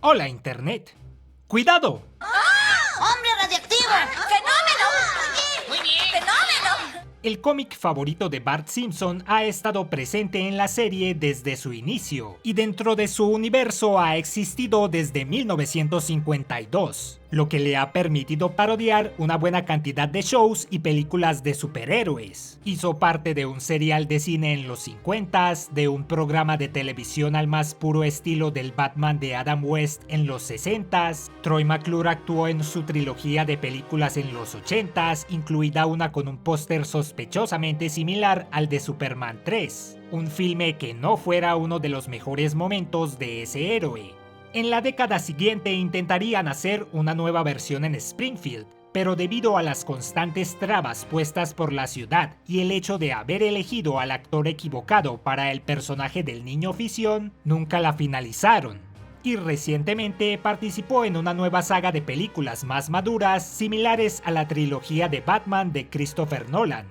Hola, Internet. ¡Cuidado! ¡Hombre radiactivo! ¡Fenómeno! Muy bien. ¡Fenómeno! El cómic favorito de Bart Simpson ha estado presente en la serie desde su inicio, y dentro de su universo ha existido desde 1952, lo que le ha permitido parodiar una buena cantidad de shows y películas de superhéroes. Hizo parte de un serial de cine en los 50s, de un programa de televisión al más puro estilo del Batman de Adam West en los 60s, Troy McClure actuó en su trilogía de películas en los 80s, incluida una con un póster sospechosamente similar al de Superman 3, un filme que no fuera uno de los mejores momentos de ese héroe. En la década siguiente intentarían hacer una nueva versión en Springfield, pero debido a las constantes trabas puestas por la ciudad y el hecho de haber elegido al actor equivocado para el personaje del niño Fisión, nunca la finalizaron. Y recientemente participó en una nueva saga de películas más maduras similares a la trilogía de Batman de Christopher Nolan.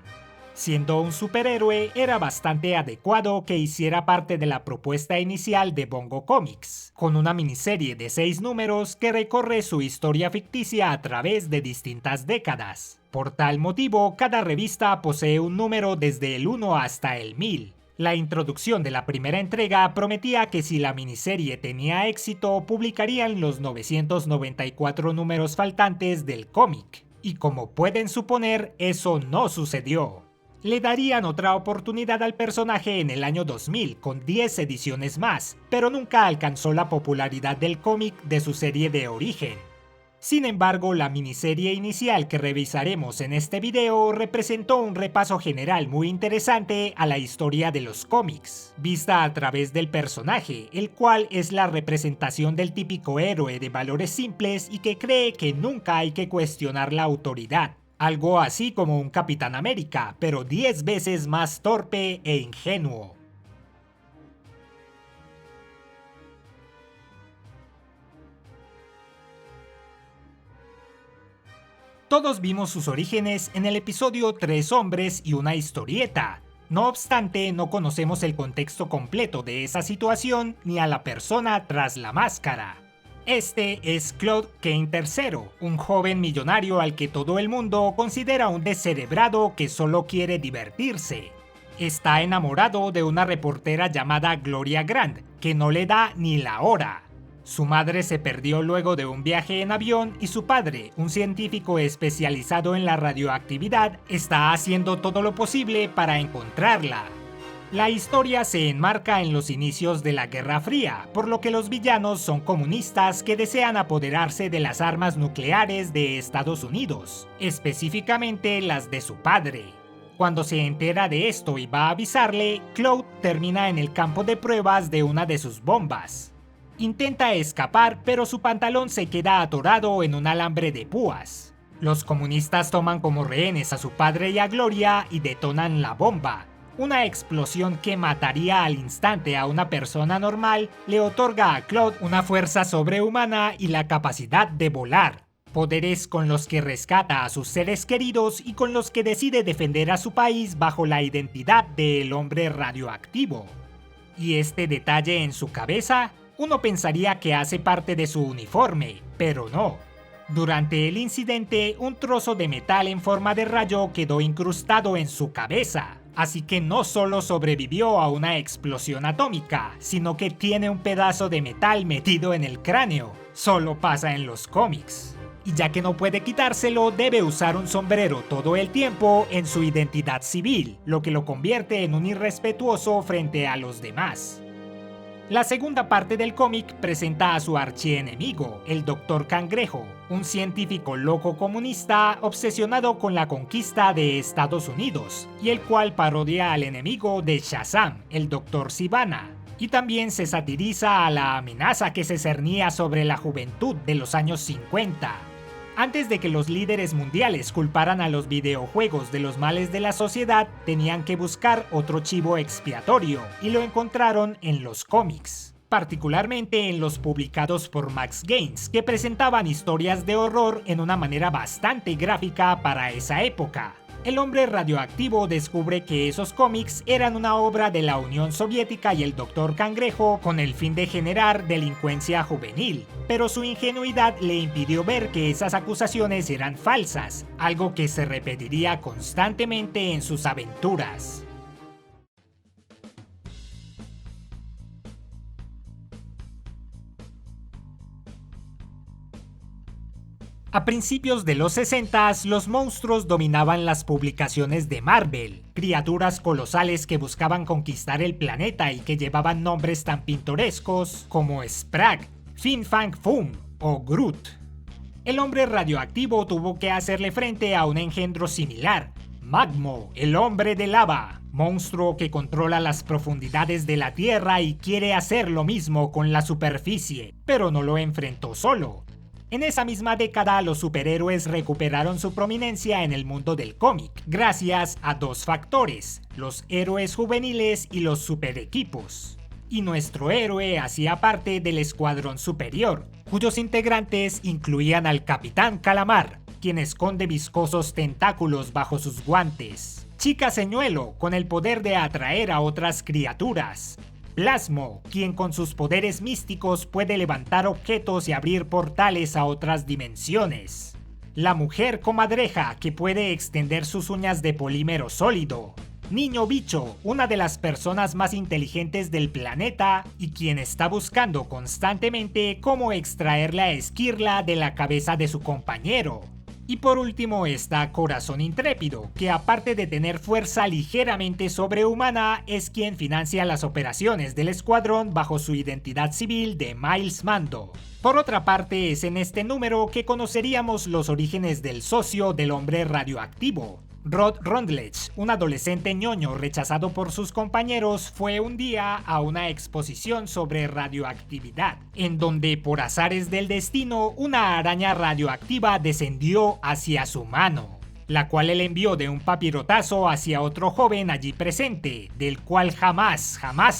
Siendo un superhéroe, era bastante adecuado que hiciera parte de la propuesta inicial de Bongo Comics, con una miniserie de 6 números que recorre su historia ficticia a través de distintas décadas. Por tal motivo, cada revista posee un número desde el 1 hasta el 1000. La introducción de la primera entrega prometía que si la miniserie tenía éxito, publicarían los 994 números faltantes del cómic, y como pueden suponer, eso no sucedió. Le darían otra oportunidad al personaje en el año 2000 con 10 ediciones más, pero nunca alcanzó la popularidad del cómic de su serie de origen. Sin embargo, la miniserie inicial que revisaremos en este video representó un repaso general muy interesante a la historia de los cómics, vista a través del personaje, el cual es la representación del típico héroe de valores simples y que cree que nunca hay que cuestionar la autoridad. Algo así como un Capitán América, pero 10 veces más torpe e ingenuo. Todos vimos sus orígenes en el episodio 3 hombres y una historieta. No obstante, no conocemos el contexto completo de esa situación ni a la persona tras la máscara. Este es Claude Kane III, un joven millonario al que todo el mundo considera un descerebrado que solo quiere divertirse. Está enamorado de una reportera llamada Gloria Grant, que no le da ni la hora. Su madre se perdió luego de un viaje en avión y su padre, un científico especializado en la radioactividad, está haciendo todo lo posible para encontrarla. La historia se enmarca en los inicios de la Guerra Fría, por lo que los villanos son comunistas que desean apoderarse de las armas nucleares de Estados Unidos, específicamente las de su padre. Cuando se entera de esto y va a avisarle, Claude termina en el campo de pruebas de una de sus bombas. Intenta escapar, pero su pantalón se queda atorado en un alambre de púas. Los comunistas toman como rehenes a su padre y a Gloria y detonan la bomba. Una explosión que mataría al instante a una persona normal le otorga a Claude una fuerza sobrehumana y la capacidad de volar, poderes con los que rescata a sus seres queridos y con los que decide defender a su país bajo la identidad del hombre radioactivo. Y este detalle en su cabeza, uno pensaría que hace parte de su uniforme, pero no. Durante el incidente, un trozo de metal en forma de rayo quedó incrustado en su cabeza. Así que no solo sobrevivió a una explosión atómica, sino que tiene un pedazo de metal metido en el cráneo. Solo pasa en los cómics. Y ya que no puede quitárselo, debe usar un sombrero todo el tiempo en su identidad civil, lo que lo convierte en un irrespetuoso frente a los demás. La segunda parte del cómic presenta a su archienemigo, el Dr. Cangrejo, un científico loco comunista obsesionado con la conquista de Estados Unidos, y el cual parodia al enemigo de Shazam, el Dr. Sivana, y también se satiriza a la amenaza que se cernía sobre la juventud de los años 50. Antes de que los líderes mundiales culparan a los videojuegos de los males de la sociedad, tenían que buscar otro chivo expiatorio, y lo encontraron en los cómics, particularmente en los publicados por Max Gaines, que presentaban historias de horror en una manera bastante gráfica para esa época. El hombre radioactivo descubre que esos cómics eran una obra de la Unión Soviética y el Dr. Cangrejo con el fin de generar delincuencia juvenil, pero su ingenuidad le impidió ver que esas acusaciones eran falsas, algo que se repetiría constantemente en sus aventuras. A principios de los 60, los monstruos dominaban las publicaciones de Marvel, criaturas colosales que buscaban conquistar el planeta y que llevaban nombres tan pintorescos como Spragg, Fin Fang Foom o Groot. El hombre radioactivo tuvo que hacerle frente a un engendro similar, Magmo, el hombre de lava, monstruo que controla las profundidades de la Tierra y quiere hacer lo mismo con la superficie, pero no lo enfrentó solo. En esa misma década, los superhéroes recuperaron su prominencia en el mundo del cómic, gracias a dos factores, los héroes juveniles y los superequipos. Y nuestro héroe hacía parte del Escuadrón Superior, cuyos integrantes incluían al Capitán Calamar, quien esconde viscosos tentáculos bajo sus guantes, Chica Señuelo, con el poder de atraer a otras criaturas, Plasmo, quien con sus poderes místicos puede levantar objetos y abrir portales a otras dimensiones. La mujer comadreja, que puede extender sus uñas de polímero sólido. Niño Bicho, una de las personas más inteligentes del planeta y quien está buscando constantemente cómo extraer la esquirla de la cabeza de su compañero. Y por último está Corazón Intrépido, que aparte de tener fuerza ligeramente sobrehumana, es quien financia las operaciones del escuadrón bajo su identidad civil de Miles Mando. Por otra parte, es en este número que conoceríamos los orígenes del socio del hombre radioactivo. Rod Rundledge, un adolescente ñoño rechazado por sus compañeros, fue un día a una exposición sobre radioactividad, en donde por azares del destino una araña radioactiva descendió hacia su mano, la cual él envió de un papirotazo hacia otro joven allí presente, del cual jamás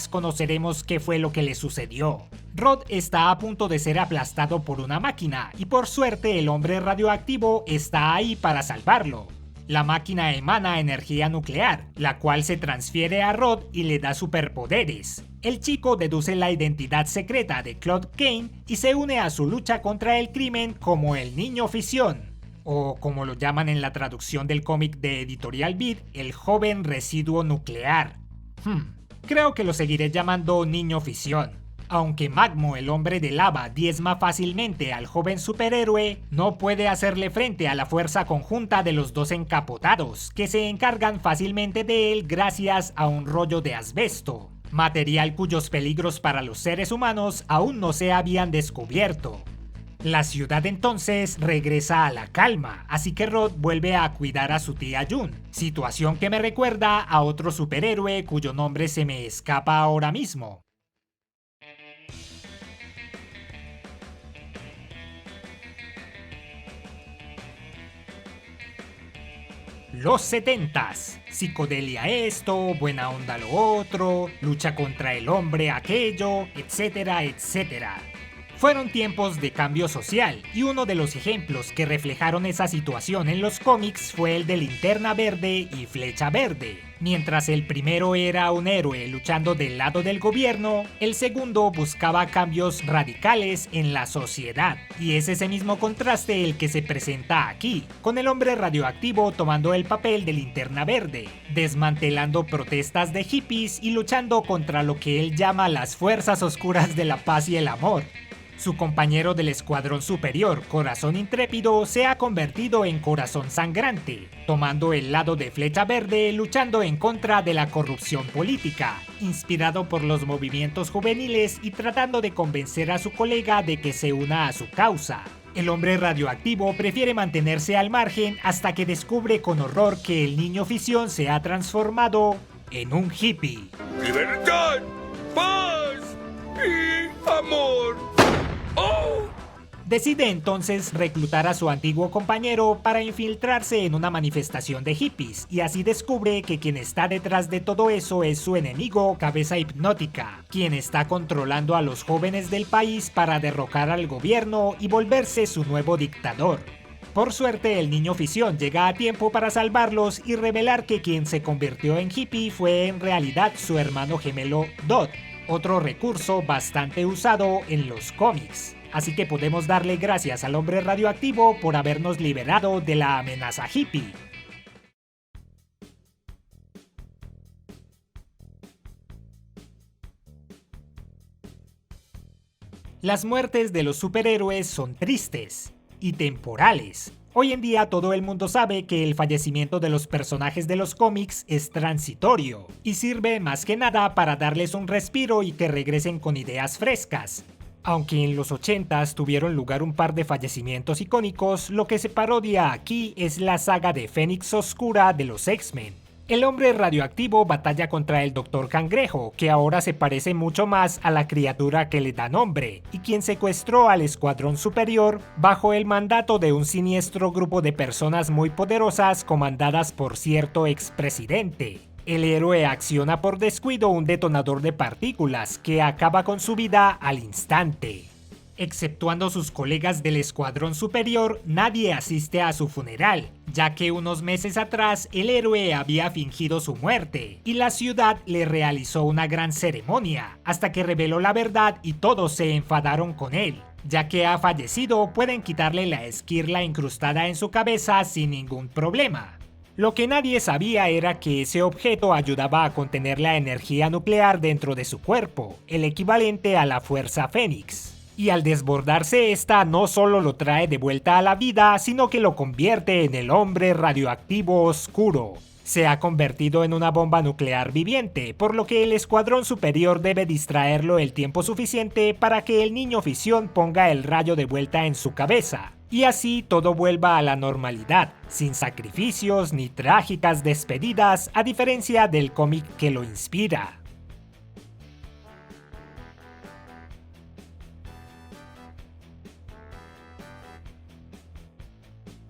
conoceremos qué fue lo que le sucedió. Rod está a punto de ser aplastado por una máquina y por suerte el hombre radioactivo está ahí para salvarlo. La máquina emana energía nuclear, la cual se transfiere a Rod y le da superpoderes. El chico deduce la identidad secreta de Claude Kane y se une a su lucha contra el crimen como el Niño Fisión, o como lo llaman en la traducción del cómic de Editorial Beat, el joven residuo nuclear. Creo que lo seguiré llamando Niño Fisión. Aunque Magmo, el hombre de lava, diezma fácilmente al joven superhéroe, no puede hacerle frente a la fuerza conjunta de los dos encapotados, que se encargan fácilmente de él gracias a un rollo de asbesto, material cuyos peligros para los seres humanos aún no se habían descubierto. La ciudad entonces regresa a la calma, así que Rod vuelve a cuidar a su tía June, situación que me recuerda a otro superhéroe cuyo nombre se me escapa ahora mismo. Los 70s, psicodelia esto, buena onda lo otro, lucha contra el hombre aquello, etcétera, etcétera. Fueron tiempos de cambio social, y uno de los ejemplos que reflejaron esa situación en los cómics fue el de Linterna Verde y Flecha Verde. Mientras el primero era un héroe luchando del lado del gobierno, el segundo buscaba cambios radicales en la sociedad. Y es ese mismo contraste el que se presenta aquí, con el hombre radioactivo tomando el papel de Linterna Verde, desmantelando protestas de hippies y luchando contra lo que él llama las fuerzas oscuras de la paz y el amor. Su compañero del Escuadrón Superior, Corazón Intrépido, se ha convertido en Corazón Sangrante, tomando el lado de Flecha Verde luchando en contra de la corrupción política, inspirado por los movimientos juveniles y tratando de convencer a su colega de que se una a su causa. El hombre radioactivo prefiere mantenerse al margen hasta que descubre con horror que el Niño Fisión se ha transformado en un hippie. ¡Libertad! ¡Paz! ¡Y amor! ¡Oh! Decide entonces reclutar a su antiguo compañero para infiltrarse en una manifestación de hippies, y así descubre que quien está detrás de todo eso es su enemigo Cabeza Hipnótica, quien está controlando a los jóvenes del país para derrocar al gobierno y volverse su nuevo dictador. Por suerte, el niño Fisión llega a tiempo para salvarlos y revelar que quien se convirtió en hippie fue en realidad su hermano gemelo Dot, otro recurso bastante usado en los cómics. Así que podemos darle gracias al hombre radioactivo por habernos liberado de la amenaza hippie. Las muertes de los superhéroes son tristes y temporales. Hoy en día todo el mundo sabe que el fallecimiento de los personajes de los cómics es transitorio y sirve más que nada para darles un respiro y que regresen con ideas frescas. Aunque en los 80s tuvieron lugar un par de fallecimientos icónicos, lo que se parodia aquí es la saga de Fénix Oscura de los X-Men. El hombre radioactivo batalla contra el Dr. Cangrejo, que ahora se parece mucho más a la criatura que le da nombre, y quien secuestró al Escuadrón Superior bajo el mandato de un siniestro grupo de personas muy poderosas comandadas por cierto expresidente. El héroe acciona por descuido un detonador de partículas que acaba con su vida al instante. Exceptuando sus colegas del Escuadrón Superior, nadie asiste a su funeral, ya que unos meses atrás el héroe había fingido su muerte, y la ciudad le realizó una gran ceremonia, hasta que reveló la verdad y todos se enfadaron con él. Ya que ha fallecido, pueden quitarle la esquirla incrustada en su cabeza sin ningún problema. Lo que nadie sabía era que ese objeto ayudaba a contener la energía nuclear dentro de su cuerpo, el equivalente a la Fuerza Fénix. Y al desbordarse esta no solo lo trae de vuelta a la vida, sino que lo convierte en el hombre radioactivo oscuro. Se ha convertido en una bomba nuclear viviente, por lo que el Escuadrón Superior debe distraerlo el tiempo suficiente para que el niño Fisión ponga el rayo de vuelta en su cabeza. Y así todo vuelva a la normalidad, sin sacrificios ni trágicas despedidas, a diferencia del cómic que lo inspira.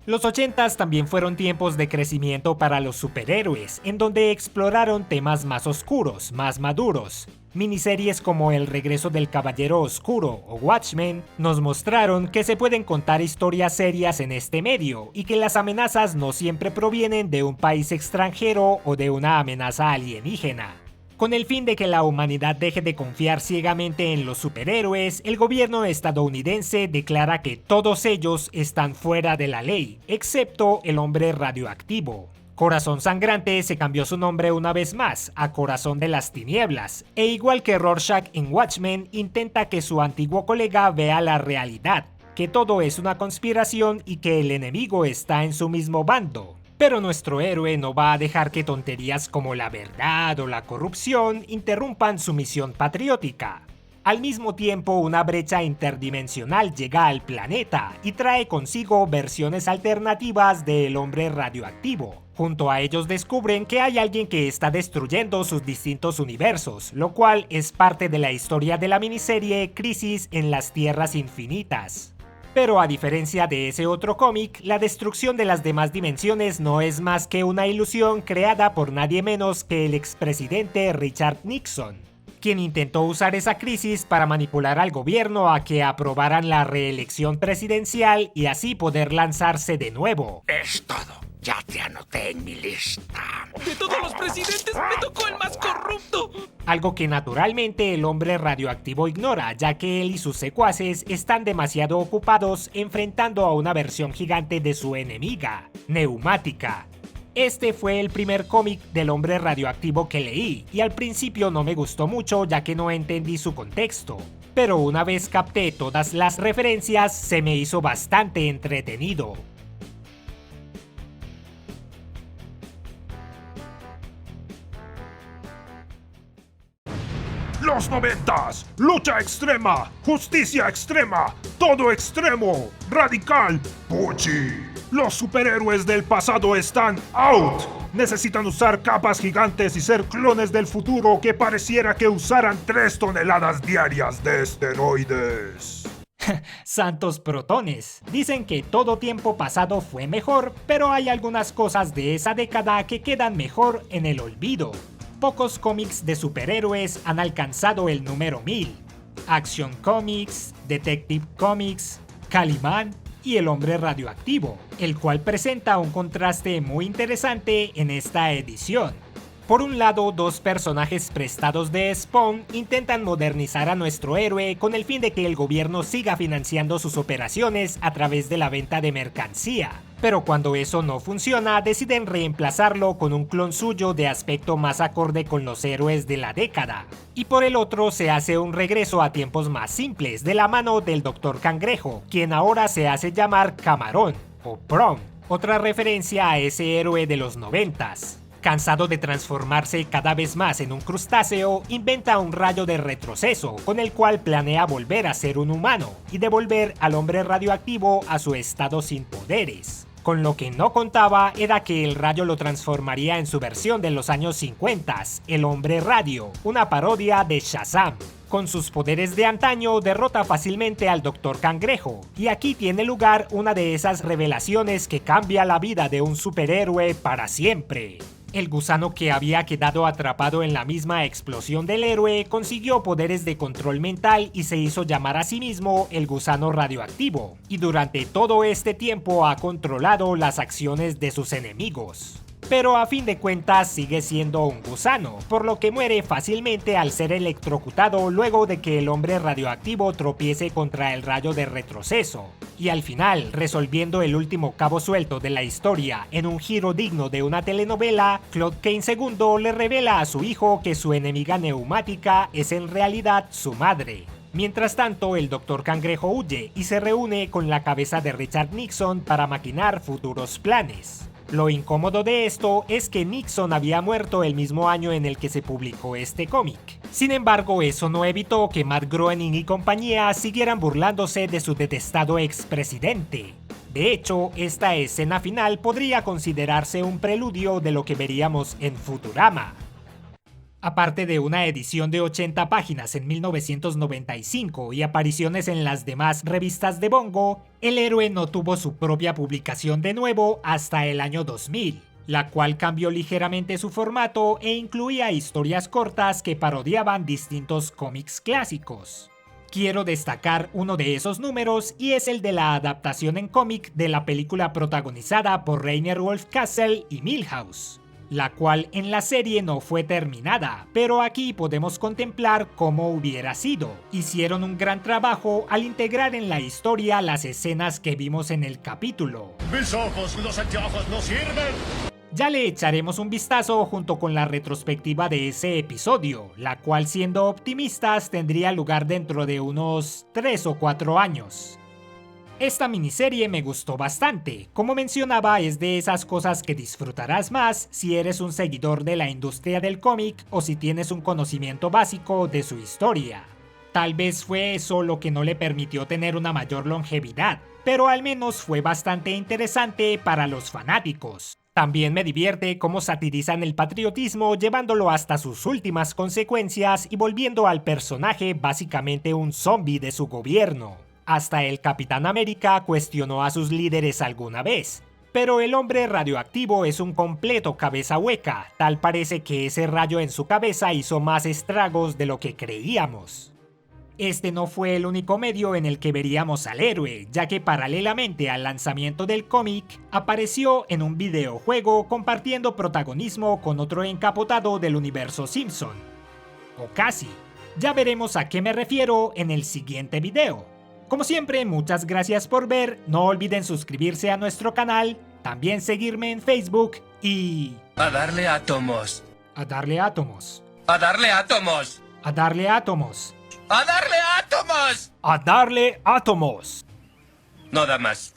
Los 80s también fueron tiempos de crecimiento para los superhéroes, en donde exploraron temas más oscuros, más maduros. Miniseries como El regreso del Caballero Oscuro o Watchmen nos mostraron que se pueden contar historias serias en este medio y que las amenazas no siempre provienen de un país extranjero o de una amenaza alienígena. Con el fin de que la humanidad deje de confiar ciegamente en los superhéroes, el gobierno estadounidense declara que todos ellos están fuera de la ley, excepto el hombre radioactivo. Corazón Sangrante se cambió su nombre una vez más a Corazón de las Tinieblas, e igual que Rorschach en Watchmen, intenta que su antiguo colega vea la realidad, que todo es una conspiración y que el enemigo está en su mismo bando. Pero nuestro héroe no va a dejar que tonterías como la verdad o la corrupción interrumpan su misión patriótica. Al mismo tiempo, una brecha interdimensional llega al planeta y trae consigo versiones alternativas del hombre radioactivo. Junto a ellos descubren que hay alguien que está destruyendo sus distintos universos, lo cual es parte de la historia de la miniserie Crisis en las Tierras Infinitas. Pero a diferencia de ese otro cómic, la destrucción de las demás dimensiones no es más que una ilusión creada por nadie menos que el expresidente Richard Nixon, quien intentó usar esa crisis para manipular al gobierno a que aprobaran la reelección presidencial y así poder lanzarse de nuevo. Es todo. Ya te anoté en mi lista. De todos los presidentes, me tocó el más corrupto. Algo que naturalmente el hombre radioactivo ignora, ya que él y sus secuaces están demasiado ocupados enfrentando a una versión gigante de su enemiga, Neumática. Este fue el primer cómic del hombre radioactivo que leí, y al principio no me gustó mucho ya que no entendí su contexto. Pero una vez capté todas las referencias, se me hizo bastante entretenido. Los 90s, lucha extrema, justicia extrema, todo extremo, radical, Pucci. Los superhéroes del pasado están out. Necesitan usar capas gigantes y ser clones del futuro que pareciera que usaran 3 toneladas diarias de esteroides. Santos protones. Dicen que todo tiempo pasado fue mejor, pero hay algunas cosas de esa década que quedan mejor en el olvido. Pocos cómics de superhéroes han alcanzado el número 1000. Action Comics, Detective Comics, Calimán, y el hombre radioactivo, el cual presenta un contraste muy interesante en esta edición. Por un lado, dos personajes prestados de Spawn intentan modernizar a nuestro héroe con el fin de que el gobierno siga financiando sus operaciones a través de la venta de mercancía. Pero cuando eso no funciona, deciden reemplazarlo con un clon suyo de aspecto más acorde con los héroes de la década. Y por el otro se hace un regreso a tiempos más simples de la mano del Dr. Cangrejo, quien ahora se hace llamar Camarón o Prawn, otra referencia a ese héroe de los 90s. Cansado de transformarse cada vez más en un crustáceo, inventa un rayo de retroceso con el cual planea volver a ser un humano y devolver al hombre radioactivo a su estado sin poderes. Con lo que no contaba era que el rayo lo transformaría en su versión de los años 50, el Hombre Radio, una parodia de Shazam. Con sus poderes de antaño derrota fácilmente al Dr. Cangrejo, y aquí tiene lugar una de esas revelaciones que cambia la vida de un superhéroe para siempre. El gusano que había quedado atrapado en la misma explosión del héroe consiguió poderes de control mental y se hizo llamar a sí mismo el gusano radioactivo, y durante todo este tiempo ha controlado las acciones de sus enemigos. Pero a fin de cuentas sigue siendo un gusano, por lo que muere fácilmente al ser electrocutado luego de que el hombre radioactivo tropiece contra el rayo de retroceso. Y al final, resolviendo el último cabo suelto de la historia en un giro digno de una telenovela, Claude Kane II le revela a su hijo que su enemiga neumática es en realidad su madre. Mientras tanto, el Dr. Cangrejo huye y se reúne con la cabeza de Richard Nixon para maquinar futuros planes. Lo incómodo de esto es que Nixon había muerto el mismo año en el que se publicó este cómic. Sin embargo, eso no evitó que Matt Groening y compañía siguieran burlándose de su detestado expresidente. De hecho, esta escena final podría considerarse un preludio de lo que veríamos en Futurama. Aparte de una edición de 80 páginas en 1995 y apariciones en las demás revistas de Bongo, el héroe no tuvo su propia publicación de nuevo hasta el año 2000, la cual cambió ligeramente su formato e incluía historias cortas que parodiaban distintos cómics clásicos. Quiero destacar uno de esos números y es el de la adaptación en cómic de la película protagonizada por Rainer Wolfcastle y Milhouse, la cual en la serie no fue terminada, pero aquí podemos contemplar cómo hubiera sido. Hicieron un gran trabajo al integrar en la historia las escenas que vimos en el capítulo. ¡Mis ojos, los anteojos no sirven! Ya le echaremos un vistazo junto con la retrospectiva de ese episodio, la cual, siendo optimistas, tendría lugar dentro de unos 3 o 4 años. Esta miniserie me gustó bastante. Como mencionaba, es de esas cosas que disfrutarás más si eres un seguidor de la industria del cómic o si tienes un conocimiento básico de su historia. Tal vez fue eso lo que no le permitió tener una mayor longevidad, pero al menos fue bastante interesante para los fanáticos. También me divierte cómo satirizan el patriotismo llevándolo hasta sus últimas consecuencias y volviendo al personaje básicamente un zombie de su gobierno. Hasta el Capitán América cuestionó a sus líderes alguna vez, pero el hombre radioactivo es un completo cabeza hueca, tal parece que ese rayo en su cabeza hizo más estragos de lo que creíamos. Este no fue el único medio en el que veríamos al héroe, ya que paralelamente al lanzamiento del cómic, apareció en un videojuego compartiendo protagonismo con otro encapotado del universo Simpson. O casi. Ya veremos a qué me refiero en el siguiente video. Como siempre, muchas gracias por ver, no olviden suscribirse a nuestro canal, también seguirme en Facebook y... A darle átomos. A darle átomos. A darle átomos. A darle átomos. A darle átomos. A darle átomos. No da más.